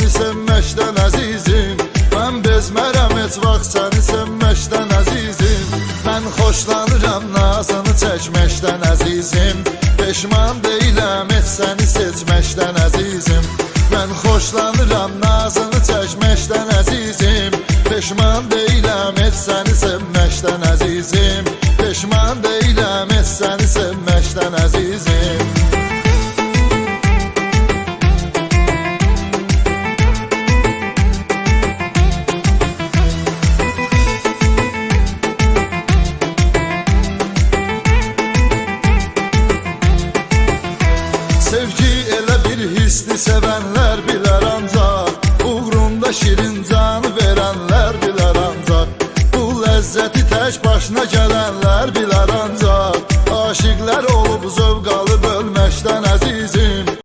səni sevməkdən əzizim. Mən bezmərəm heç vaxt səni sevməkdən əzizim. Mən xoşlanıram nazını çəkməkdən əzizim. Peşman deyiləm heç səni seçməkdən əzizim. Mən xoşlanıram nazını çəkməkdən əzizim. Peşman deyiləm heç səni sevməkdən əzizim. Peşman deyiləm heç səni sevməkdən əzizim. Sevgi elə bir hisni sevənlər bilər ancaq, uğrunda şirin canı verənlər bilər ancaq, bu ləzzəti tək başına gələnlər bilər ancaq, aşiqlər olub zövq alıb ölməkdən əzizim.